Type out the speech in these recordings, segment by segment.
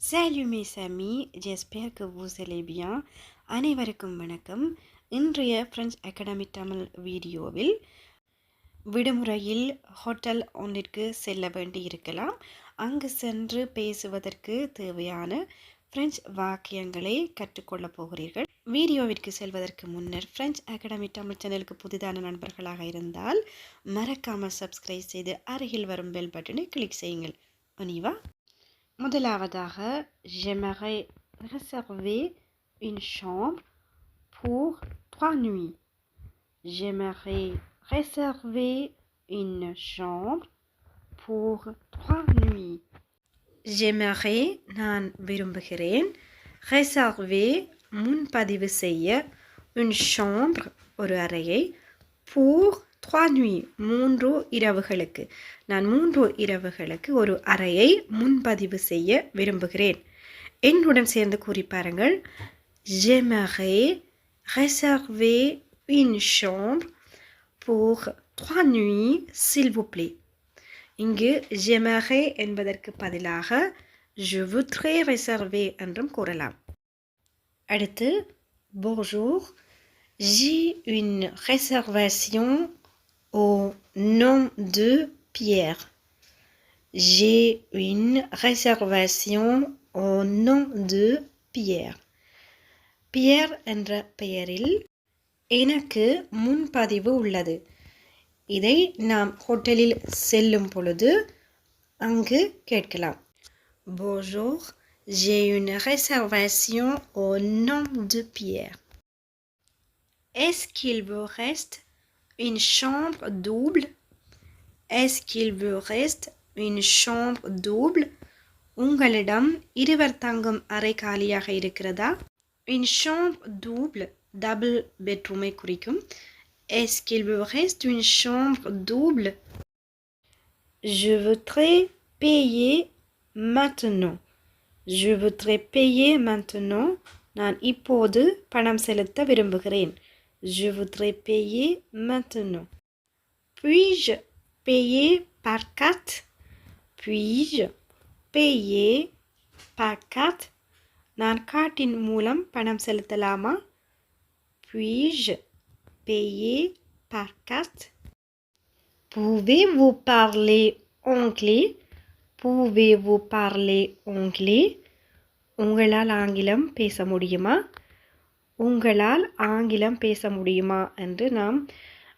Salut mes amis, j'espère que vous allez bien. அனைவருக்கும் வணக்கம். இன்றைய ஃப்ரெஞ்ச் அகாடமி தமிழ் வீடியோவில் விடுமுறையில் ஹோட்டல் ஒன்றிற்கு செல்ல வேண்டி இருக்கலாம். அங்கு சென்று பேசுவதற்கு தேவையான ஃப்ரெஞ்ச் வாக்கியங்களை கற்றுக்கொள்ளப் போகிறீர்கள். வீடியோவிற்கு செல்வதற்கு முன்னர் ஃப்ரெஞ்ச் அகாடமி தமிழ் சேனலுக்கு புதிதான நண்பர்களாக இருந்தால் மறக்காமல் சப்ஸ்கிரைப் செய்து அருகில் வரும் பெல் பட்டனை கிளிக் செய்யுங்கள். அனிவா முதலாவதாக j'aimerais réserver une chambre pour 3 nuits. J'aimerais réserver une chambre pour 3 nuits. J'aimerais நான் விரும்புகிறேன் réserver முன்பதிவு செய்ய une chambre ஒரு அறையை pour 3 nuits 3 இரவுகளுக்கு நான் 3 இரவுகளுக்கு ஒரு அறையை முன்பதிவு செய்ய விரும்புகிறேன். என்னுடன் சேர்ந்து கூறி பாருங்கள். J'aimerais réserver une chambre pour 3 nuits s'il vous plaît. இங்கு j'aimerais என்பதற்கு பதிலாக je voudrais réserver என்றும் கூறலாம். அடுத்து bonjour, j'ai une réservation au nom de Pierre. J'ai une réservation au nom de Pierre. Pierre என்ற பெயரில் எனக்கு முன்பதிவு உள்ளது. இதை நாம் ஹோட்டலில் செல்லும் பொழுது அங்கு கேட்கலாம். Bonjour, j'ai une réservation au nom de Pierre. Est-ce qu'il vous reste une chambre double? Est-ce qu'il vous reste une chambre double? உங்களிடம் இருவர் தங்கும் அறை காலியாக இருக்கிறதா? Une chambre double double bedroom குறிக்கும். Est-ce qu'il vous reste une chambre double? Je voudrais payer maintenant. Je voudrais payer maintenant. நான் இப்போது பணம் செலுத்த விரும்புகிறேன். Je voudrais payer maintenant. Puis-je payer par carte? Puis-je payer par carte? நான் கார்டின் மூலம் பணம் செலுத்தலாமா? Puis-je payer par carte? Pouvez-vous parler anglais? Pouvez-vous parler anglais? உங்களால் ஆங்கிலம் பேச முடியுமா? உங்களால் ஆங்கிலம் பேச முடியுமா என்று நாம்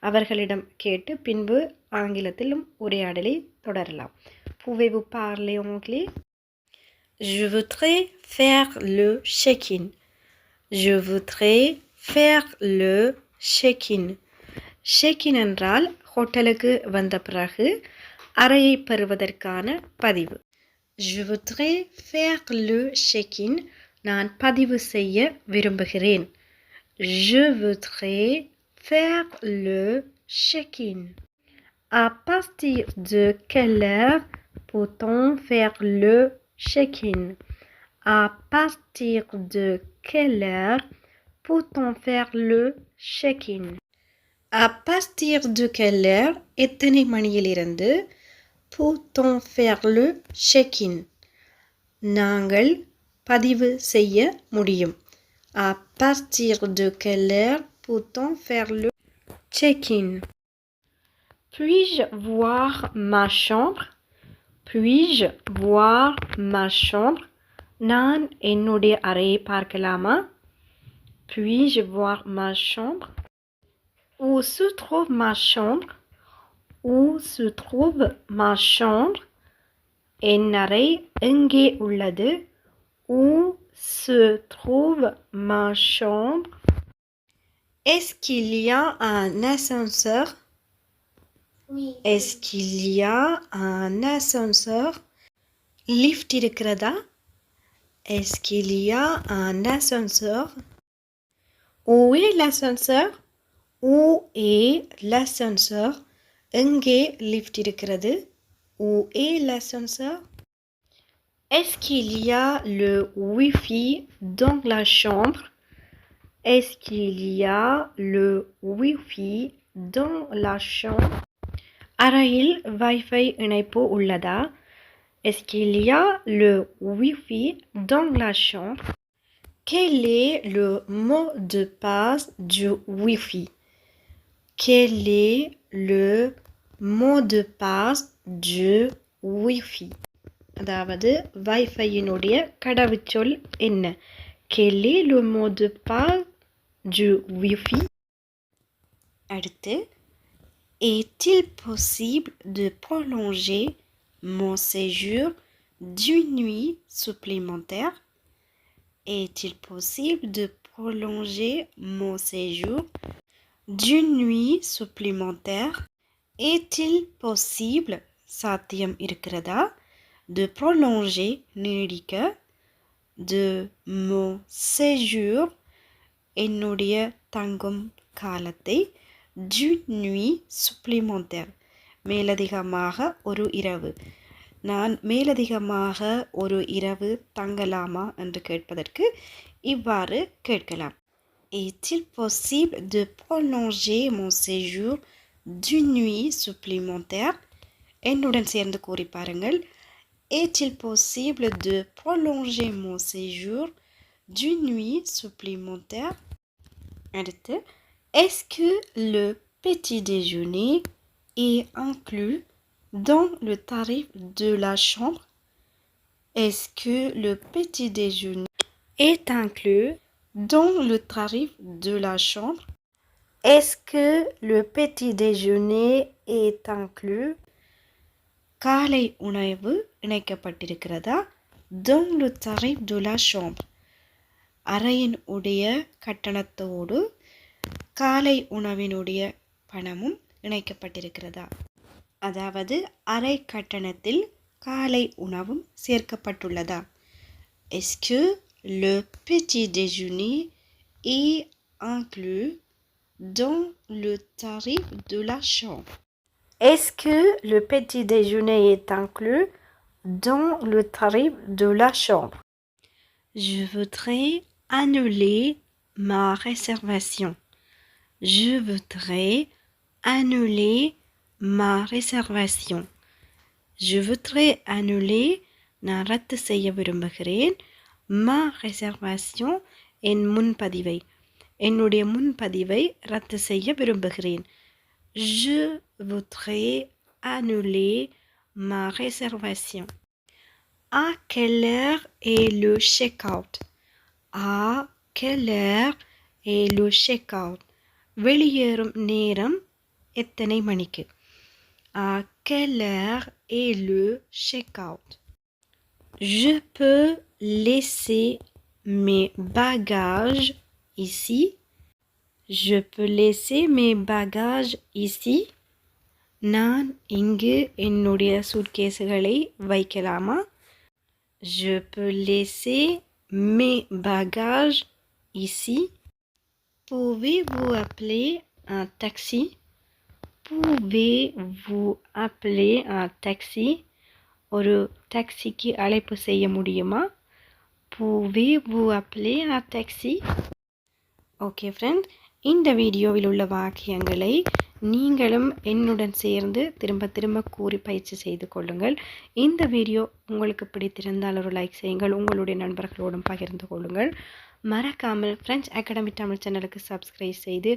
அவர்களிடம் கேட்டு பின்பு ஆங்கிலத்திலும் உரையாடலை தொடரலாம். Pouvez-vous parler anglais? Je voudrais faire le check-in. Je voudrais faire le check-in. Check-in என்றால் ஹோட்டலுக்கு வந்த பிறகு அறையை பெறுவதற்கான பதிவு. Je voudrais faire le check-in. நான் பதிவு செய்ய விரும்புகிறேன். Je voudrais faire le check-in. À partir de quelle heure peut-on faire le check-in? À partir de quelle heure peut-on faire le check-in? À partir de quelle heure எத்தனை மணியிலிருந்து peut-on faire le check-in? நாங்கள் பதிவு செய்ய முடியும். À partir de quelle heure peut-on faire le check-in? Puis-je voir ma chambre? Puis-je voir ma chambre? நான் என்னுடைய அறையை பார்க்கலாமா? Puis-je voir ma chambre? Où se trouve ma chambre? Où se trouve ma chambre? என் அறை எங்கே உள்ளது? Où se trouve ma chambre? Est-ce qu'il y a un ascenseur? Oui. Est-ce qu'il y a un ascenseur? Lift இருக்கிறதா? Est-ce qu'il y a un ascenseur? Où est l'ascenseur? Où est l'ascenseur? எங்கே lift இருக்கிறது? Où est l'ascenseur? Est-ce qu'il y a le Wi-Fi dans la chambre? Est-ce qu'il y a le Wi-Fi dans la chambre? அறையில் wifi இணைப்பு உள்ளதா? Est-ce qu'il y a le Wi-Fi dans la chambre? Quel est le mot de passe du Wi-Fi? Quel est le mot de passe du Wi-Fi? அதாவது வைஃபையினுடைய கடவுச்சொல் என்ன? Quel est le mot de passe du Wi-Fi? அடுத்து, est-il possible de prolonger mon séjour d'une nuit supplémentaire? Est-il possible de prolonger mon séjour d'une nuit supplémentaire? Est-il possible, சாத்தியம் இருக்கிறதா, de prolonger, நீடிக்க, de mon séjour, என்னுடைய தங்கும் காலத்தை, d'une nuit supplémentaire, மேலதிகமாக ஒரு இரவு. நான் மேலதிகமாக ஒரு இரவு தங்கலாமா என்று கேட்பதற்கு இவ்வாறு கேட்கலாம். Est-il possible de prolonger mon séjour d'une nuit supplémentaire? என்னுடன் சேர்ந்து கூறி பாருங்கள். Est-il possible de prolonger mon séjour d'une nuit supplémentaire? அடுத்து, est-ce que le petit déjeuner est inclus dans le tarif de la chambre? Est-ce que le petit déjeuner est inclus dans le tarif de la chambre? Est-ce que le petit déjeuner est inclus? காலை உணவு இணைக்கப்பட்டிருக்கிறதா? Dans le tarif de la chambre, அறையின் உடைய கட்டணத்தோடு காலை உணவினுடைய பணமும் இணைக்கப்பட்டிருக்கிறதா? அதாவது அறை கட்டணத்தில் காலை உணவும் சேர்க்கப்பட்டுள்ளதா? Est-ce que le petit déjeuner est inclus dans le tarif de la chambre? Est-ce que le petit déjeuner est inclus dans le tarif de la chambre? Je voudrais annuler ma réservation. Je voudrais annuler ma réservation. Je voudrais annuler, நான் ரத்து செய்ய விரும்புகிறேன். Ma réservation, என் முன்பதிவை, என்னுடைய முன்பதிவை ரத்து செய்ய விரும்புகிறேன். Je voudrais annuler ma réservation. À quelle heure est le check-out? À quelle heure est le check-out? வெளியேறும் நேரம் எத்தனை மணிக்கு? À quelle heure est le check-out? Je peux laisser mes bagages ici? Je peux laisser mes bagages ici? நான் இங்கு என்னுடைய சூட்கேஸுகளை வைக்கலாமா? Je peux laisser mes bagages ici? Pouvez-vous appeler un taxi? Pouvez-vous appeler un taxi? ஒரு டாக்ஸிக்கு அழைப்பு செய்ய முடியுமா? Pouvez-vous appeler un taxi? Okay friend, இந்த வீடியோவில் உள்ள வாக்கியங்களை நீங்களும் என்னுடன் சேர்ந்து திரும்ப திரும்ப கூறி பயிற்சி செய்து கொள்ளுங்கள். இந்த வீடியோ உங்களுக்கு பிடித்திருந்தால் ஒரு லைக் செய்யுங்கள், உங்களுடைய நண்பர்களோடும் பகிர்ந்து கொள்ளுங்கள். மறக்காமல் ஃப்ரெஞ்ச் அகாடமி தமிழ் சேனலுக்கு சப்ஸ்கிரைப் செய்து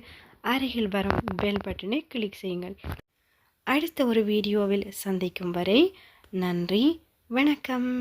அருகில் வரும் பெல் பட்டனை கிளிக் செய்யுங்கள். அடுத்த ஒரு வீடியோவில் சந்திக்கும் வரை நன்றி, வணக்கம்.